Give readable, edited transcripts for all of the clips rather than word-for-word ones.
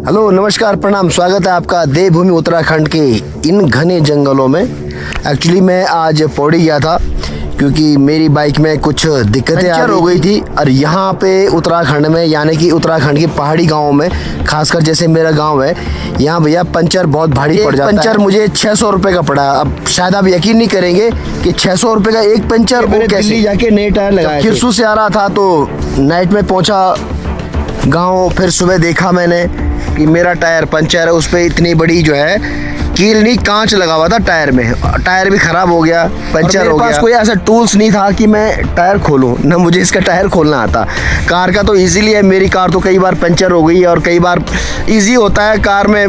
Hello, नमस्कार, प्रणाम। स्वागत है आपका देवभूमि उत्तराखंड के इन घने जंगलों में। एक्चुअली मैं आज पौड़ी गया था क्योंकि मेरी बाइक में कुछ दिक्कतें हो गई थी। और यहाँ पे उत्तराखंड में, यानी कि उत्तराखंड के पहाड़ी गाँव में, खासकर जैसे मेरा गांव है, यहाँ भैया पंचर बहुत भारी पड़ जाता है। पंचर मुझे 600 रुपये का पड़ा। अब शायद आप यकीन नहीं करेंगे कि 600 रुपये का एक पंचर वो कैसे जाके नए टायर लगाए। खिरसू से आ रहा था तो नाइट में पहुँचा गाँव। फिर सुबह देखा मैंने कि मेरा टायर पंचर है। उस पर इतनी बड़ी जो है कील नहीं, कांच लगा हुआ था टायर में। टायर भी खराब हो गया, पंचर हो गया। मेरे पास कोई ऐसा टूल्स नहीं था कि मैं टायर खोलूं, ना मुझे इसका टायर खोलना आता। कार का तो इजीली है, मेरी कार तो कई बार पंचर हो गई और कई बार इजी होता है। कार में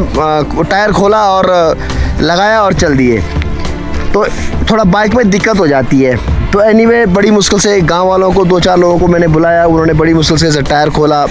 टायर खोला और लगाया और चल दिए। तो थोड़ा बाइक में दिक्कत हो जाती है। तो एनीवे बड़ी मुश्किल से गांव वालों को, 2-4 लोगों को मैंने बुलाया। उन्होंने बड़ी मुश्किल से टायर खोला।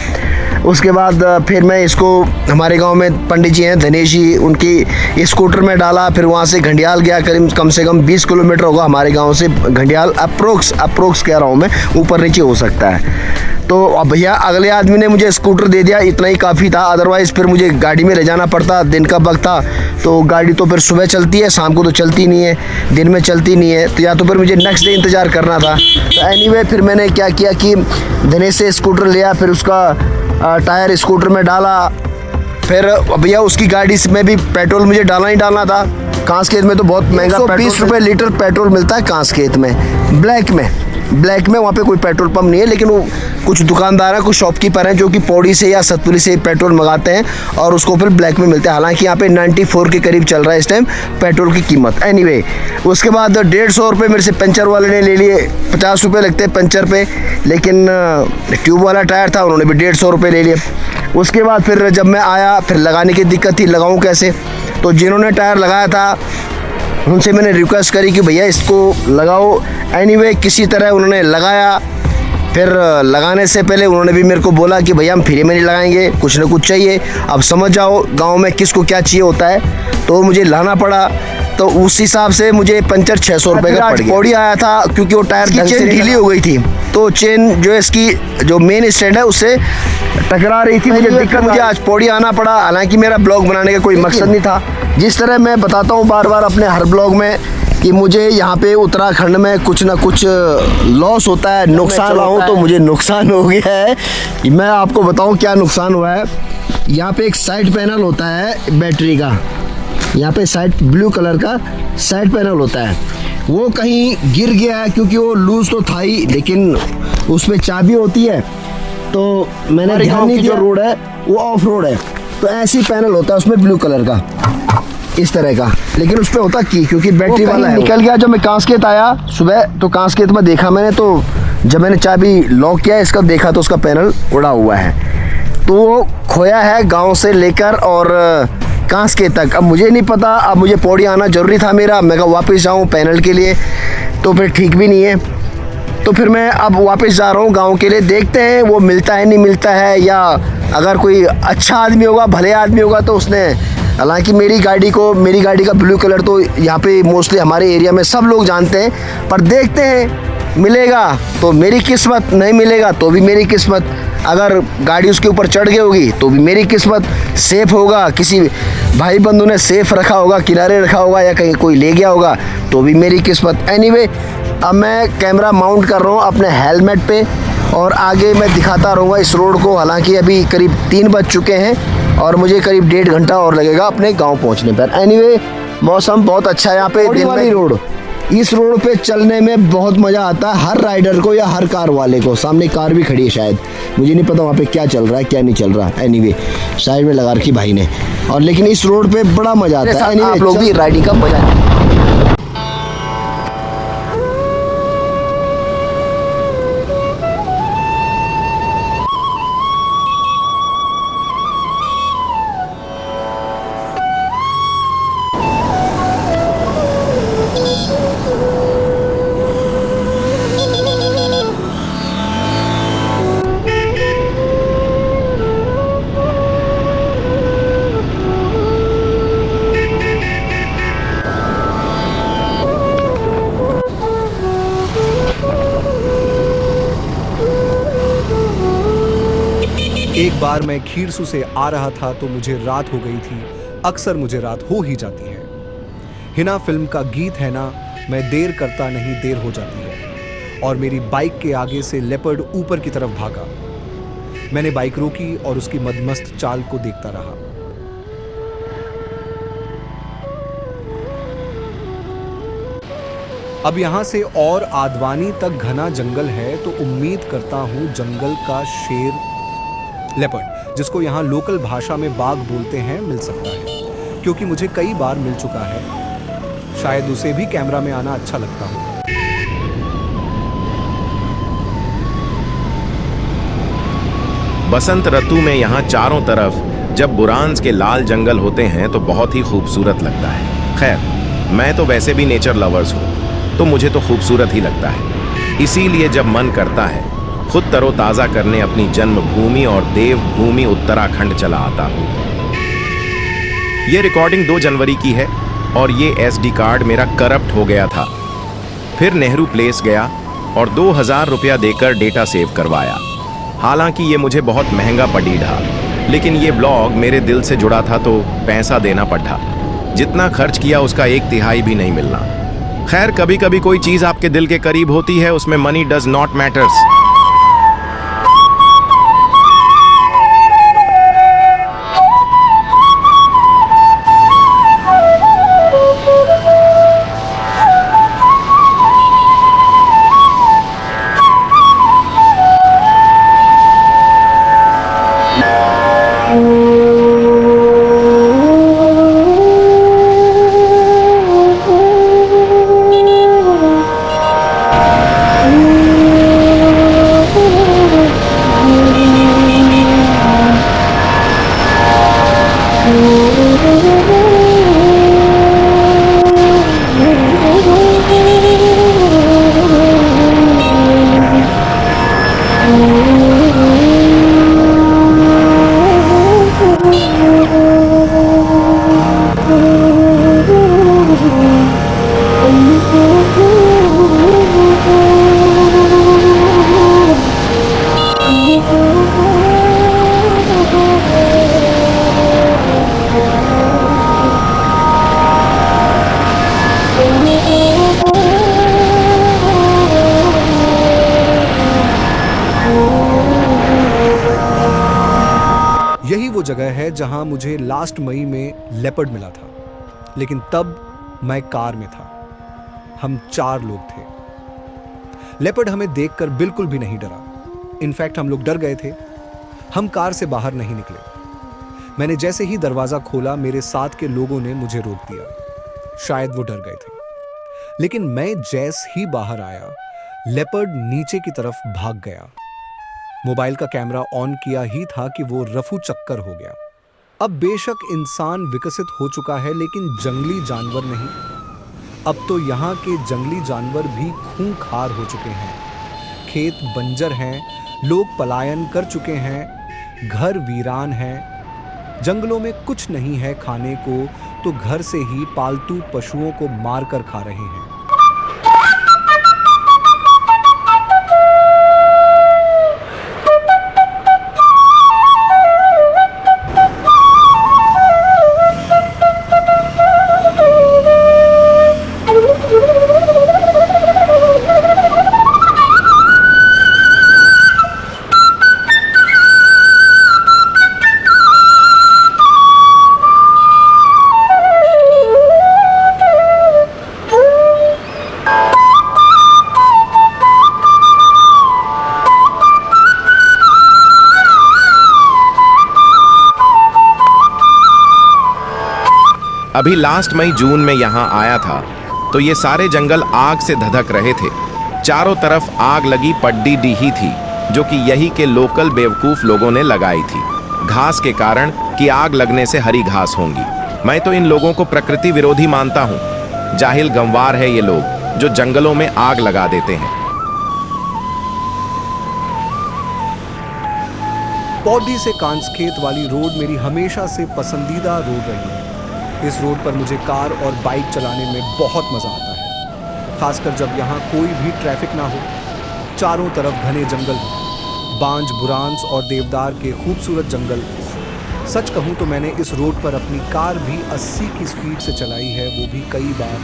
उसके बाद फिर मैं इसको, हमारे गांव में पंडित जी हैं धनेश जी, उनकी स्कूटर में डाला। फिर वहाँ से घंडियाल गया। करीब कम से कम 20 किलोमीटर होगा हमारे गांव से घंडियाल। अप्रोक्स कह रहा हूँ मैं, ऊपर नीचे हो सकता है। तो अब भैया अगले आदमी ने मुझे स्कूटर दे दिया, इतना ही काफ़ी था। अदरवाइज़ फिर मुझे गाड़ी में ले जाना पड़ता। दिन का वक्त था तो गाड़ी तो फिर सुबह चलती है, शाम को तो चलती नहीं है, दिन में चलती नहीं है। तो या तो फिर मुझे नेक्स्ट डे इंतज़ार करना था। तो एनीवे फिर मैंने क्या किया कि धनेश से स्कूटर लिया, फिर उसका टायर स्कूटर में डाला। फिर भैया उसकी गाड़ी में भी पेट्रोल मुझे डालना ही डालना था। कांसखेत में तो बहुत महंगा 120 रुपये लीटर पेट्रोल मिलता है कांसखेत में, ब्लैक में। वहाँ पे कोई पेट्रोल पंप नहीं है, लेकिन वो कुछ दुकानदार हैं, कुछ शॉपकीपर हैं जो कि पौड़ी से या सतपुरी से पेट्रोल मंगाते हैं और उसको फिर ब्लैक में मिलता है। हालांकि यहाँ पे 94 के करीब चल रहा है इस टाइम पेट्रोल की कीमत। एनीवे उसके बाद 150 रुपये मेरे से पंचर वाले ने ले लिए। 50 रुपये लगते हैं पंचर पे, लेकिन ट्यूब वाला टायर था, उन्होंने भी 150 रुपये ले लिए। उसके बाद फिर जब मैं आया, फिर लगाने की दिक्कत थी, लगाऊँ कैसे। तो जिन्होंने टायर लगाया था उनसे मैंने रिक्वेस्ट करी कि भैया इसको लगाओ। एनीवे किसी तरह उन्होंने लगाया। फिर लगाने से पहले उन्होंने भी मेरे को बोला कि भैया हम फ्री में नहीं लगाएंगे, कुछ ना कुछ चाहिए। अब समझ जाओ गांव में किसको क्या चाहिए होता है। तो मुझे लाना पड़ा। तो उस हिसाब से मुझे पंचर 600 रुपये का पड़ गया। पौड़ी आया था क्योंकि वो टायर की चेन ढीली हो गई थी। तो चेन जो है इसकी जो मेन स्टैंड है उससे टकरा रही थी। मुझे आज पौड़ी आना पड़ा। हालांकि मेरा ब्लॉग बनाने का कोई मकसद नहीं था। जिस तरह मैं बताता हूँ बार बार अपने हर ब्लॉग में कि मुझे यहाँ पे उत्तराखंड में कुछ ना कुछ लॉस होता है, नुकसान हुआ। तो मुझे नुकसान हो गया है। मैं आपको बताऊँ क्या नुकसान हुआ है। यहाँ पे एक साइड पैनल होता है बैटरी का, यहाँ पे साइड ब्लू कलर का साइड पैनल होता है, वो कहीं गिर गया है क्योंकि वो लूज तो था ही, लेकिन उसमें चाबी होती है। तो मैंने ध्यान नहीं दिया, रोड है वो ऑफ रोड है, तो ऐसी पैनल होता है उसमें ब्लू कलर का, इस तरह का। लेकिन उस पर होता की क्योंकि बैटरी वाला है। निकल गया। जब मैं कांसखेत आया सुबह तो कांसखेत में देखा मैंने, तो जब मैंने चाबी लॉक किया इसका देखा तो उसका पैनल उड़ा हुआ है। तो वो खोया है गांव से लेकर और कांसखेत तक। अब मुझे नहीं पता, अब मुझे पौड़ी आना ज़रूरी था मेरा। मैं कहा वापस जाऊँ पैनल के लिए, तो फिर ठीक भी नहीं है। तो फिर मैं अब वापस जा रहा हूँ गांव के लिए। देखते हैं वो मिलता है नहीं मिलता है, या अगर कोई अच्छा आदमी होगा, भले आदमी होगा तो उसने, हालांकि मेरी गाड़ी का ब्लू कलर तो यहाँ पे मोस्टली हमारे एरिया में सब लोग जानते हैं। पर देखते हैं मिलेगा तो मेरी किस्मत, नहीं मिलेगा तो भी मेरी किस्मत। अगर गाड़ी उसके ऊपर चढ़ गई होगी तो भी मेरी किस्मत। सेफ होगा, किसी भाई बंधु ने सेफ रखा होगा, किनारे रखा होगा, या कहीं कोई ले गया होगा तो भी मेरी किस्मत। एनीवे अब मैं कैमरा माउंट कर रहा हूँ अपने हेलमेट पे और आगे मैं दिखाता रहूँगा इस रोड को। हालांकि अभी करीब 3 बज चुके हैं और मुझे करीब 1.5 घंटा और लगेगा अपने गांव पहुंचने पर। एनीवे मौसम बहुत अच्छा है यहाँ पे। दिन वाली रोड, इस रोड पे चलने में बहुत मज़ा आता है हर राइडर को या हर कार वाले को। सामने कार भी खड़ी है, शायद मुझे नहीं पता वहाँ पे क्या चल रहा है क्या नहीं चल रहा। एनीवे साइड में लगा रखी भाई ने, और लेकिन इस रोड पे बड़ा मज़ा आता है। आप लोग भी राइडिंग का मजा बार मैं खीरसू से आ रहा था तो मुझे रात हो गई थी। अक्सर मुझे रात हो ही जाती है। हिना फिल्म का गीत है ना, मैं देर करता नहीं देर हो जाती है। और मेरी बाइक के आगे से लेपर्ड ऊपर की तरफ भागा। मैंने बाइक रोकी और उसकी मदमस्त चाल को देखता रहा। अब यहां से और आदवानी तक घना जंगल है, तो उम्मीद करता हूं जंगल का शेर लेपर्ड, जिसको यहां लोकल भाषा में बाघ बोलते हैं, मिल सकता है, क्योंकि मुझे कई बार मिल चुका है। शायद उसे भी कैमरा में आना अच्छा लगता हो। बसंत ऋतु में यहाँ चारों तरफ जब बुरांस के लाल जंगल होते हैं तो बहुत ही खूबसूरत लगता है। खैर, मैं तो वैसे भी नेचर लवर्स हूँ, तो मुझे तो खूबसूरत ही लगता है। इसीलिए जब मन करता है खुद तरोताज़ा करने अपनी जन्मभूमि और देवभूमि उत्तराखंड चला आता हूँ। ये रिकॉर्डिंग 2 जनवरी की है और ये SD कार्ड मेरा करप्ट हो गया था। फिर नेहरू प्लेस गया और 2000 रुपया देकर डेटा सेव करवाया। हालांकि ये मुझे बहुत महंगा पड़ी था, लेकिन ये व्लॉग मेरे दिल से जुड़ा था तो पैसा देना पड़ा। जितना खर्च किया उसका 1/3 भी नहीं मिलना। खैर, कभी कभी कोई चीज़ आपके दिल के करीब होती है, उसमें मनी डज नॉट मैटर्स। यही वो जगह है जहां मुझे लास्ट मई में लेपर्ड मिला था, लेकिन तब मैं कार में था। हम 4 लोग थे। लेपर्ड हमें देखकर बिल्कुल भी नहीं डरा। इनफैक्ट हम लोग डर गए थे। हम कार से बाहर नहीं निकले। मैंने जैसे ही दरवाजा खोला, मेरे साथ के लोगों ने मुझे रोक दिया। शायद वो डर गए थे, लेकिन मैं जैसे ही बाहर आया, लेपर्ड नीचे की तरफ भाग गया। मोबाइल का कैमरा ऑन किया ही था कि वो रफू चक्कर हो गया। अब बेशक इंसान विकसित हो चुका है, लेकिन जंगली जानवर नहीं। अब तो यहाँ के जंगली जानवर भी खूंखार हो चुके हैं। खेत बंजर हैं, लोग पलायन कर चुके हैं, घर वीरान हैं। जंगलों में कुछ नहीं है खाने को, तो घर से ही पालतू पशुओं को मारकर खा रहे हैं। अभी लास्ट मई जून में यहाँ आया था तो ये सारे जंगल आग से धधक रहे थे। चारों तरफ आग लगी पड्डी डीही थी, जो कि यही के लोकल बेवकूफ लोगों ने लगाई थी, घास के कारण कि आग लगने से हरी घास होंगी। मैं तो इन लोगों को प्रकृति विरोधी मानता हूँ। जाहिल गंवार है ये लोग जो जंगलों में आग लगा देते हैं। पौड़ी से कांसखेत वाली रोड मेरी हमेशा से पसंदीदा रोड रही है। इस रोड पर मुझे कार और बाइक चलाने में बहुत मज़ा आता है, खासकर जब यहाँ कोई भी ट्रैफिक ना हो, चारों तरफ घने जंगल हो। बांज, बुरांस और देवदार के खूबसूरत जंगल। सच कहूँ तो मैंने इस रोड पर अपनी कार भी 80 की स्पीड से चलाई है, वो भी कई बार।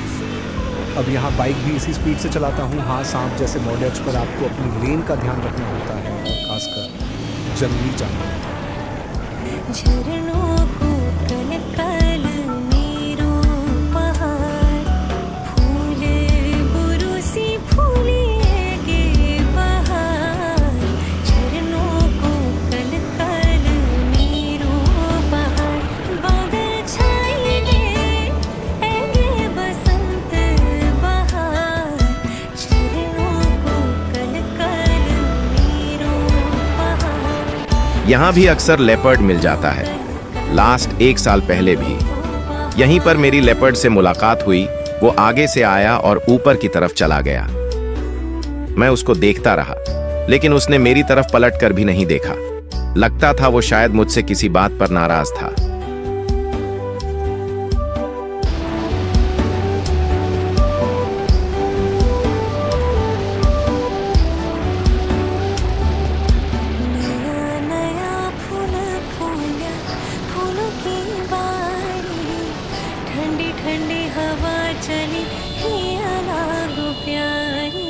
अब यहाँ बाइक भी इसी स्पीड से चलाता हूँ। हाँ, सांप जैसे मॉडल्स पर आपको अपनी लेन का ध्यान रखना होता है, और खासकर जंगली जानवर। झरनों को कल कल नीरो पहाड़, फूले बुरुसी फूलिएगे बहार। झरनों को कल कल नीरो पहाड़, बादल छाएंगे ऐगे बसंत बहार। झरनों को कल कल नीरो पहाड़। यहाँ भी अक्सर लेपर्ड मिल जाता है। लास्ट 1 साल पहले भी यहीं पर मेरी लेपर्ड से मुलाकात हुई। वो आगे से आया और ऊपर की तरफ चला गया। मैं उसको देखता रहा, लेकिन उसने मेरी तरफ पलट कर भी नहीं देखा। लगता था वो शायद मुझसे किसी बात पर नाराज था। नया नया फूल फूला, फूलों की बारी। ठंडी ठंडी हवा चली हिया लागो प्यारी।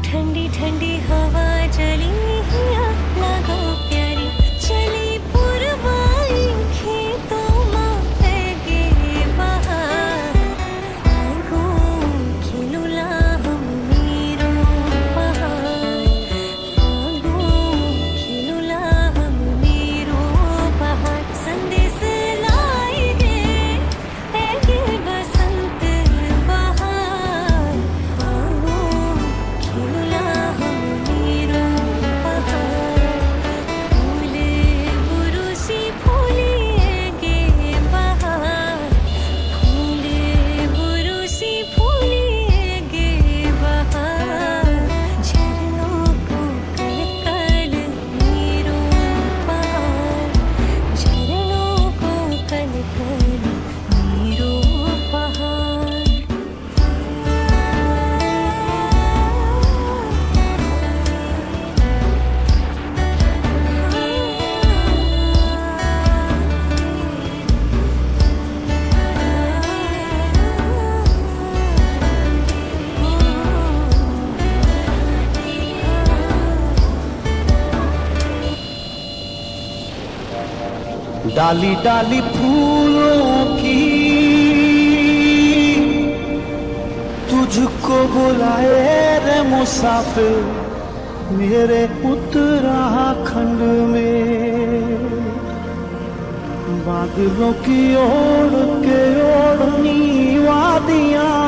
ठंडी ठंडी हवा चली हिया लागो प्यारी। चली पुरवाई खेतों में ऐगे बहार। फागुन खिलुला हम नीरो पहाड़। फागुन खिलुला हम नीरो पहाड़। संदेश लाएगे ऐगे बसंत बहार। फागुन खिलुला हम नीरो पहाड़। फूले बुरुसी फूलिएगे बहार। फूले बुरुसी फूलिएगे बहार। झरनों को कल कल नीरो पहाड़। झरनों को कल कल नीरो डाली डाली फूलों की तुझको बुलाए रे मुसाफिर, मेरे उत्तराखंड में। बादलों की ओढ़ के ओढ़नी वादियां,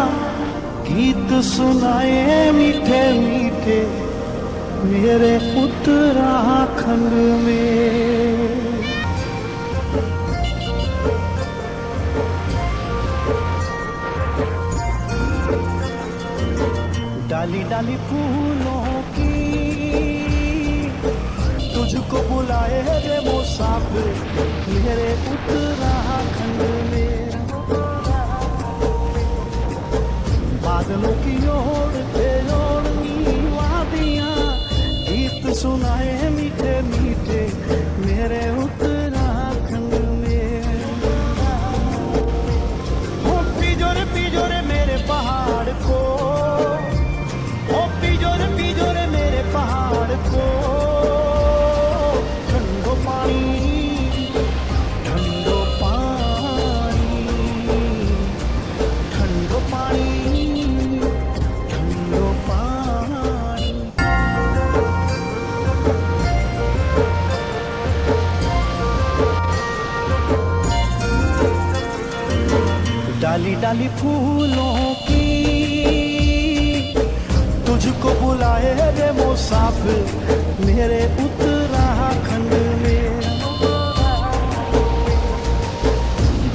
गीत सुनाए मीठे मीठे मेरे उत्तराखंड में। डाली डाली फूलों की तुझको बुलाए रे मुसाफिर, मेरे उत्तराखंड में। बादलों की ओर पे ओढ़नी वादियां, गीत सुनाए मीठे मीठे मेरे उत्तराखंड में। हो पिजोरे मेरे पहाड़ को, ओ पिजोरे मेरे पहाड़ को। ठंडो पानी, ठंडो पानी, ठंडो पानी, ठंडो पानी। डाली डाली फूलों की तुझको बुलाए रे मुसाफिर, मेरे उत्तराखंड में।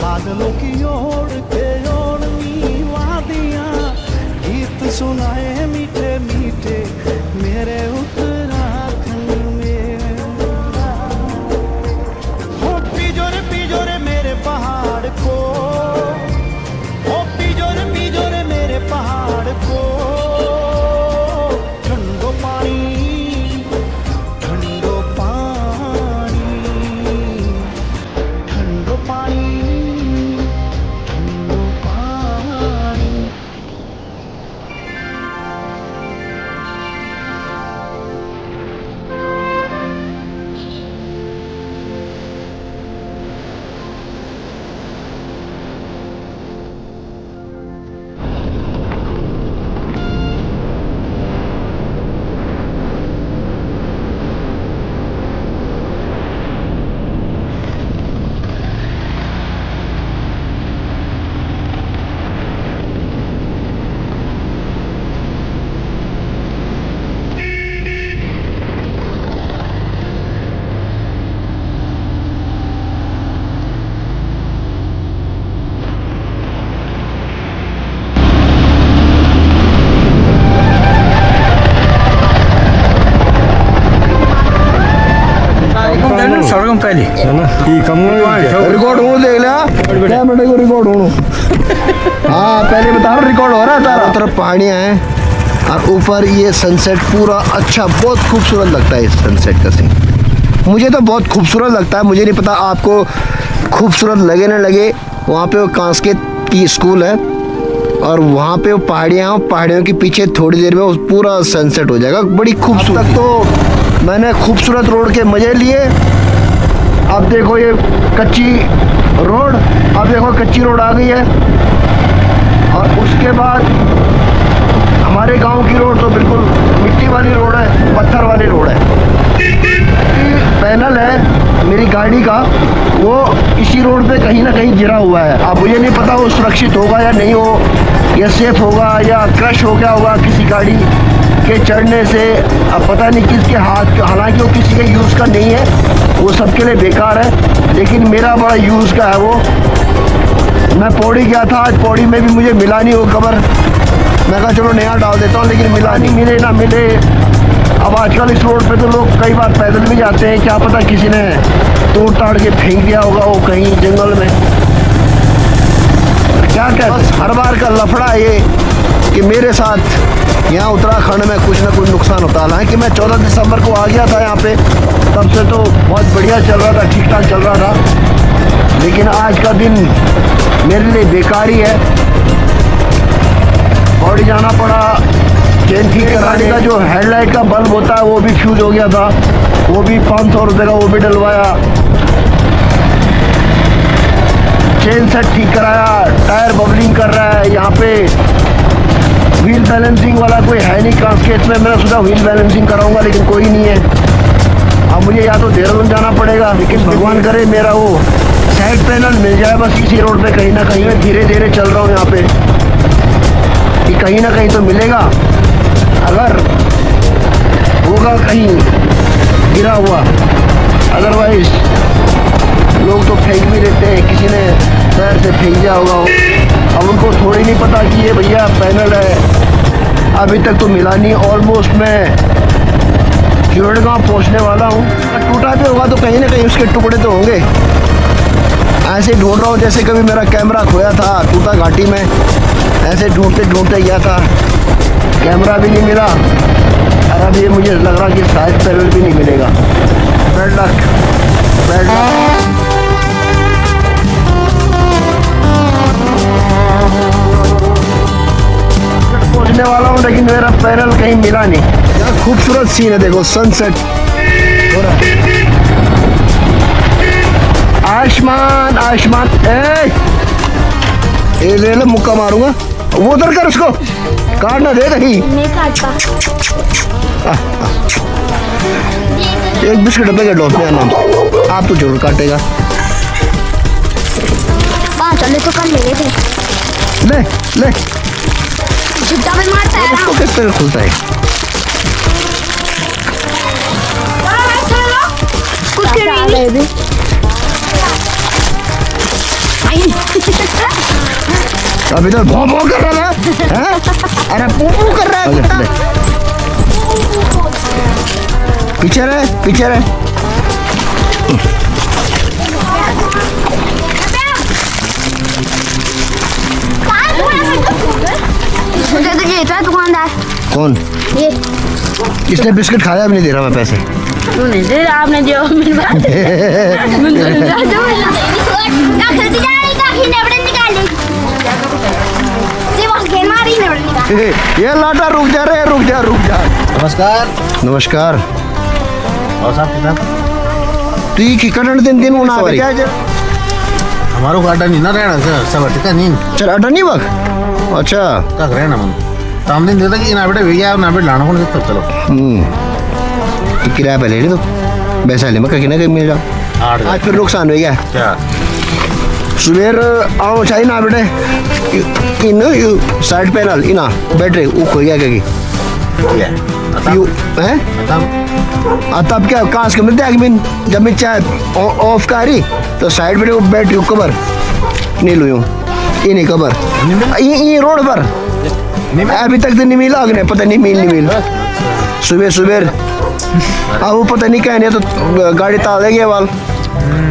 बादलों की ओर के ओढ़नी वादियां, गीत सुनाए मीठे मीठे मेरे उत्तराखंड में। हो पिजोरे मेरे पहाड़ को, ओ पिजोरे मेरे पहाड़ को। ठंडो पानी, पानी ठंडो पानी। रिकॉर्ड हो देख लिया क्या मिनट को रिकॉर्ड हो। हाँ पहले बता रहा रिकॉर्ड हो रहा है तारा तरफ पहाड़ियाँ हैं और ऊपर ये सनसेट पूरा अच्छा बहुत खूबसूरत लगता है। इस सनसेट का सीन मुझे तो बहुत खूबसूरत लगता है। मुझे नहीं पता आपको खूबसूरत लगे ना लगे। वहाँ पे वो कांस्केत की स्कूल है और वहाँ पे वो पहाड़ियाँ पहाड़ियों के पीछे थोड़ी देर में वो पूरा सनसेट हो जाएगा बड़ी खूबसूरत। तक तो मैंने खूबसूरत रोड के मज़े लिए। अब देखो ये कच्ची रोड, अब देखो कच्ची रोड आ गई है और उसके बाद हमारे गांव की रोड तो बिल्कुल मिट्टी वाली रोड है, पत्थर वाली रोड है। पैनल है मेरी गाड़ी का वो इसी रोड पे कहीं ना कहीं गिरा हुआ है। अब मुझे नहीं पता वो सुरक्षित होगा या नहीं हो, या सेफ होगा या क्रश हो गया होगा किसी गाड़ी के चढ़ने से। अब पता नहीं किसके हाथ, हालांकि वो किसी के यूज़ का नहीं है, वो सबके लिए बेकार है, लेकिन मेरा बड़ा यूज़ का है वो। मैं पौड़ी गया था, आज पौड़ी में भी मुझे मिला नहीं वो कवर। मैं कहा चलो नया डाल देता हूँ, लेकिन मिला नहीं। मिले ना मिले, अब आजकल इस रोड पे तो लोग कई बार पैदल भी जाते हैं, क्या पता किसी ने तोड़ ताड़ के फेंक दिया होगा वो कहीं जंगल में। क्या बस हर बार का लफड़ा ये कि मेरे साथ यहाँ उत्तराखंड में कुछ ना कुछ नुकसान होता है। हालांकि मैं 14 दिसंबर को आ गया था यहाँ पे, तब से तो बहुत बढ़िया चल रहा था, ठीक ठाक चल रहा था, लेकिन आज का दिन मेरे लिए बेकार ही है। पौड़ी जाना पड़ा, चेन ठीक कराने का जो हेडलाइट का बल्ब होता है वो भी फ्यूज हो गया था, वो भी 500 रुपये का वो भी डलवाया। चेन सेट ठीक कराया, टायर बबलिंग कर रहा है। यहाँ पे व्हील बैलेंसिंग वाला कोई है नहीं कांस्केत में। मैंने सोचा व्हील बैलेंसिंग कराऊंगा, लेकिन कोई नहीं है। अब मुझे या तो देहरादून जाना पड़ेगा, लेकिन भगवान करे मेरा वो साइड पैनल मिल जाए बस इसी रोड पे कहीं ना कहीं। मैं धीरे धीरे चल रहा हूँ यहाँ पे कि कहीं ना कहीं तो मिलेगा। अगर होगा कहीं गिरा हुआ, अदरवाइज लोग तो फेंक भी देते हैं, किसी ने पैर से फेंक दिया होगा। अब उनको थोड़ी नहीं पता कि ये भैया पैनल है। अभी तक तो मिला नहीं। ऑलमोस्ट मैं चिड़गांव पहुंचने वाला हूँ। टूटा भी होगा तो कहीं ना कहीं उसके टुकड़े तो होंगे। ऐसे ढूंढ रहा हूँ जैसे कभी मेरा कैमरा खोया था टूटा घाटी में, ऐसे ढूंढते ढूंढते गया था, कैमरा भी नहीं मिला। और अब ये मुझे लग रहा कि शायद पैनल भी नहीं मिलेगा। Bad luck, bad luck. पहुंचने वाला हूँ लेकिन मेरा पैनल कहीं मिला नहीं। यार खूबसूरत सीन है, देखो सनसेट हो रहा है। आसमान आसमान, ए ले लो, मुक्का मारूंगा। वो उधर कर, उसको काट ना दे कहीं। नहीं काटता। एक बिस्किट डब्बे का डॉट में नाम, आप तो जरूर काटेगा। चले तो कर ले ले ले, जुट्टा में मारता है उसको किस तरह खुलता है। कुछ करेंगे अभी तो भौं भौं कर रहा है, अरे पू पू कर रहा है। पीछे रहे, पीछे रहे। दुकानदार कौन? ये इसने बिस्किट खाया भी नहीं दे रहा मैं पैसे। नहीं दे रहा, आपने जो खरीदी जा रही काफी नेवड़े निकाल ली जी बस गेम आ रही नेवड़े निकाल ये लाटा रुक जा रे, रुक जा रुक जा। नमस्कार। नमस्कार। और साहब किताब ती की करंट दिन दिन उना सॉरी। क्या जे हमारो गार्डन नहीं ना रहना सर सब ठीक है नहीं चल अटा नहीं बक। अच्छा का रहना मन ताम दिन देता कि ना बेटे भैया ना बेटे लाना कौन से तब चलो तो किराया पे ले ली तो पैसा ले मैं कहीं ना कहीं मिल जा। आज फिर नुकसान हो गया क्या सुबेर आओ चाहिए ना बेटे इन यू साइड पैनल इना बैटरी वो खो गया कहीं यू हैं तब क्या कांच के मिलते हैं मिन जब मैं चाहे ऑफ करी तो साइड में वो बैटरी कवर नहीं लूँ ये नहीं कवर ये रोड पर अभी तक तो नहीं मिला अगने पता नहीं मिल सुबह सुबह अब वो पता नहीं कहने तो गाड़ी ताल देंगे वाल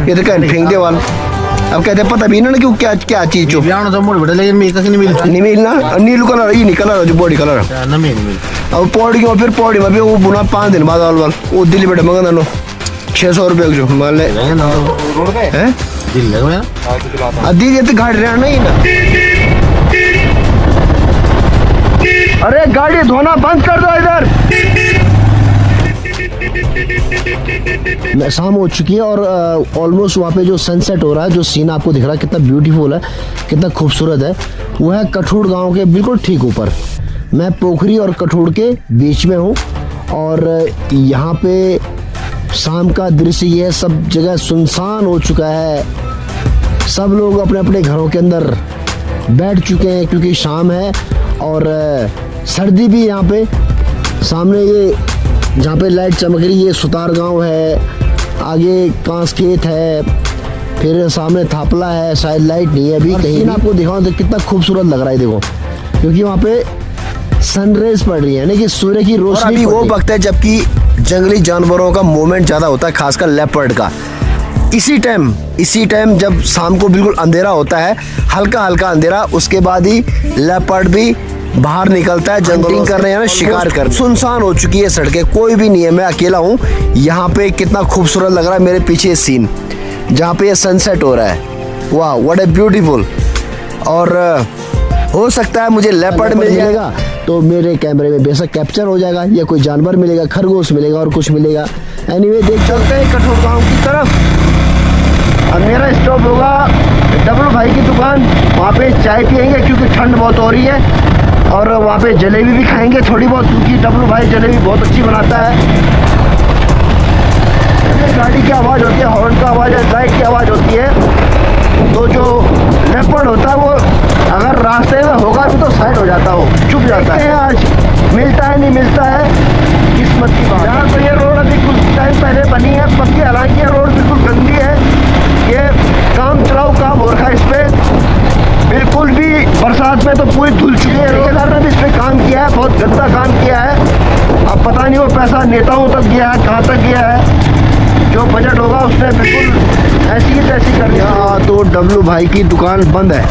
ये तो कहने फेंक दे वाल अब कहते पता भी ना क्यों क्या क्या चीज जो बियाह तो मोड़ बेटे लेकिन मैं कहीं नहीं मिल नहीं मिलना नीलू कलर ये नहीं कलर जो बॉडी कलर ना नहीं मिल अब पौड़ी में फिर पौड़ी में भी वो बुना 5 दिन बाद वाल वो दिल्ली बेटे मंगा नो 600 रुपये जो मान ले हैं दिल लगा मैं अदी ये तो गाड़ी रहना ही ना। अरे गाड़ी धोना बंद कर दो इधर। शाम हो चुकी है और ऑलमोस्ट वहाँ पे जो सनसेट हो रहा है, जो सीन आपको दिख रहा है कितना ब्यूटीफुल है, कितना खूबसूरत है, वो है कठूड़ गांव के बिल्कुल ठीक ऊपर। मैं पोखरी और कठूड़ के बीच में हूँ और यहाँ पे शाम का दृश्य ये है, सब जगह सुनसान हो चुका है, सब लोग अपने अपने घरों के अंदर बैठ चुके हैं क्योंकि शाम है और सर्दी भी यहाँ पे। सामने ये जहाँ पे लाइट चमक रही है सुतार गांव है, आगे कांसखेत है, फिर सामने थापला है, शायद लाइट नहीं है अभी कहीं। आपको दिखाऊं तो कितना खूबसूरत लग रहा है देखो, क्योंकि वहाँ पे सनरेज पड़ रही है यानी कि सूर्य की रोशनी। वो वक्त है जबकि जंगली जानवरों का मूवमेंट ज़्यादा होता है, खासकर लेपर्ड का। इसी टाइम जब शाम को बिल्कुल अंधेरा होता है, हल्का हल्का अंधेरा, उसके बाद ही लेपर्ड भी बाहर निकलता है, जंगलिंग कर रहे हैं ना, शिकार कर। सुनसान हो चुकी है सड़कें, कोई भी नहीं है, मैं अकेला हूँ यहाँ पे। कितना खूबसूरत लग रहा है मेरे पीछे सीन जहाँ पे ये सनसेट हो रहा है। वाह व्हाट ए ब्यूटीफुल। और हो सकता है मुझे लेपर्ड मिल जाएगा तो मेरे कैमरे में बेशक कैप्चर हो जाएगा, या कोई जानवर मिलेगा, खरगोश मिलेगा और कुछ मिलेगा। एनीवे देख चलते हैं कठोर गाँव की तरफ। अब मेरा स्टॉप होगा डब्लू भाई की दुकान, वहाँ पे चाय पियेंगे क्योंकि ठंड बहुत हो रही है, और वहाँ पे जलेबी भी खाएंगे थोड़ी बहुत क्योंकि डब्लू भाई जलेबी बहुत अच्छी बनाता है। गाड़ी की आवाज़ होती है, हॉर्न का आवाज़ है, लाइट की आवाज़ होती है, तो जो लेपर्ड होता है वो अगर रास्ते में होगा भी तो साइड हो जाता हो, चुप जाता है। आज मिलता है नहीं मिलता है किस्मत की बात। यहाँ तो ये रोड अभी कुछ टाइम पहले बनी है पक्की, हालांकि ये रोड बिल्कुल गंदी है, ये काम चलाओ काम हो रखा है इस पर, बिल्कुल भी बरसात में तो पूरी धुल चुकी है। ठेकेदार ने भी इस पर काम किया है, बहुत गंदा काम किया है। अब पता नहीं वो पैसा नेताओं तक गया है, कहाँ तक गया है, जो बजट होगा उसने बिल्कुल ऐसी ही तैसी कर दिया। तो डब्लू भाई की दुकान बंद है,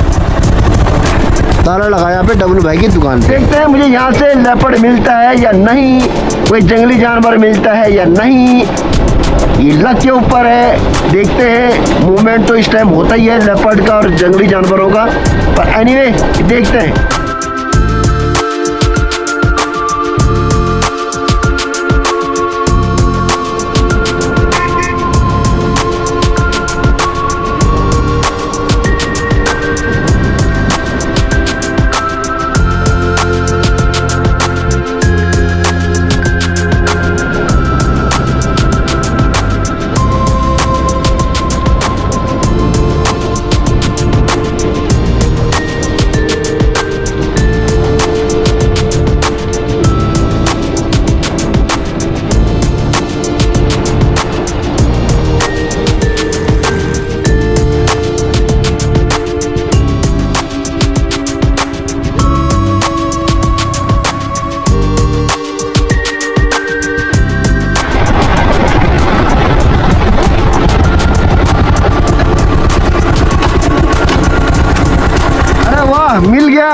ताला लगाया पे डब्लू भाई की दुकान। देखते हैं मुझे यहाँ से लेपर्ड मिलता है या नहीं, कोई जंगली जानवर मिलता है या नहीं, ये लक के ऊपर है। देखते हैं, मूवमेंट तो इस टाइम होता ही है लेपर्ड का और जंगली जानवरों का, पर एनीवे देखते हैं।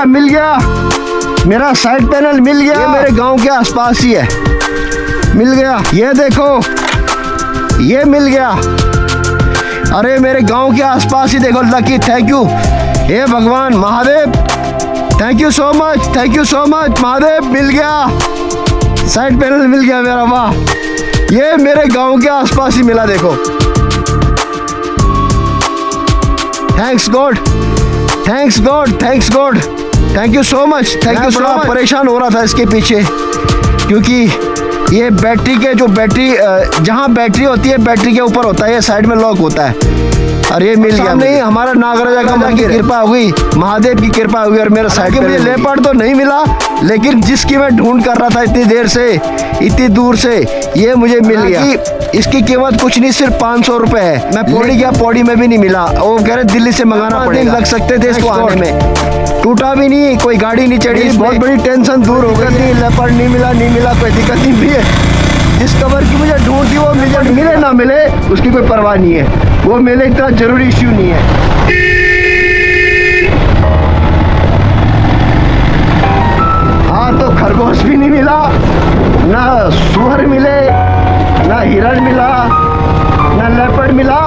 मिल गया मेरा साइड पैनल मिल गया। ये मेरे गांव के आसपास ही है, मिल गया। ये देखो ये मिल गया, अरे मेरे गांव के आसपास ही देखो लकी, थैंक यू हे भगवान Mahadev, thank you so much Mahadev, मिल गया साइड पैनल, मिल गया मेरा, वाह। ये मेरे गांव के आसपास ही मिला देखो, thanks God, thank you so much, परेशान हो रहा था इसके पीछे, क्योंकि ये बैटरी के जो जहाँ बैटरी होती है बैटरी के ऊपर होता है, ये साइड में लॉक होता है। और ये मिल गया, नहीं हमारा नागराजा का मन की कृपा हुई, महादेव की कृपा हुई, और मेरे साइड में मुझे लेपर्ड तो नहीं मिला, लेकिन जिसकी मैं ढूंढ कर रहा था इतनी देर से, इतनी दूर से, ये मुझे मिल गया। इसकी कीमत कुछ नहीं, सिर्फ 500 रुपए है। मैं पौड़ी गया, पौड़ी में भी नहीं मिला, वो कह रहे दिल्ली से मंगाना पड़ेगा, लग सकते थे इसको आने में, टूटा भी नहीं, कोई गाड़ी नहीं चढ़ी, बहुत बड़ी टेंशन दूर हो गई। लेपर्ड नहीं मिला, कोई दिक्कत नहीं भी है। जिस कवर की मुझे ढूंढ थी वो मिले ना मिले उसकी कोई परवाह नहीं है, वो मिले इतना जरूरी इश्यू नहीं है। हाँ तो खरगोश भी नहीं मिला, ना सुअर मिले, ना हिरण मिला, ना लेपर्ड मिला,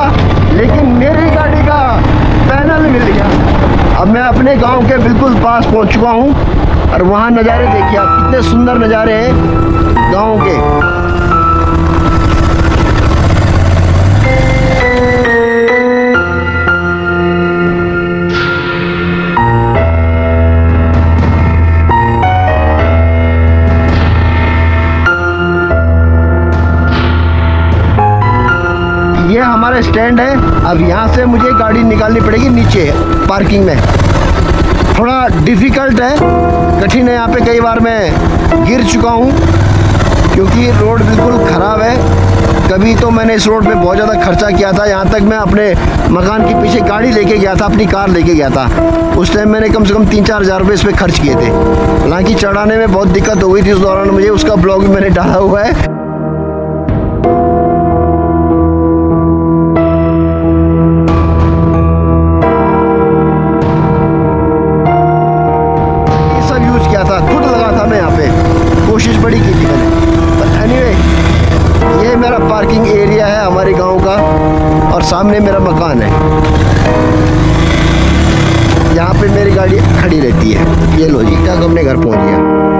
लेकिन मेरी गाड़ी का पैनल मिल गया। अब मैं अपने गांव के बिल्कुल पास पहुंच चुका हूं, और वहां नज़ारे देखिए आप, कितने सुंदर नज़ारे हैं गांव के। ये हमारा स्टैंड है, अब यहाँ से मुझे गाड़ी निकालनी पड़ेगी नीचे पार्किंग में। थोड़ा डिफ़िकल्ट है, कठिन है, यहाँ पे कई बार मैं गिर चुका हूँ, क्योंकि रोड बिल्कुल ख़राब है। कभी तो मैंने इस रोड पे बहुत ज़्यादा खर्चा किया था, यहाँ तक मैं अपने मकान के पीछे गाड़ी लेके गया था, अपनी कार लेके गया था। उस टाइम मैंने कम से कम 3-4 हज़ार रुपये इस पर खर्च किए थे। हालांकि चढ़ाने में बहुत दिक्कत हो गई थी उस दौरान मुझे, उसका ब्लॉग भी मैंने डाला हुआ है। खुद लगा था मैं यहाँ पे, कोशिश बड़ी की थी मैंने। पर एनीवे, ये मेरा पार्किंग एरिया है हमारे गांव का, और सामने मेरा मकान है, यहाँ पे मेरी गाड़ी खड़ी रहती है। ये लो जी, तक अपने घर पहुँच गया।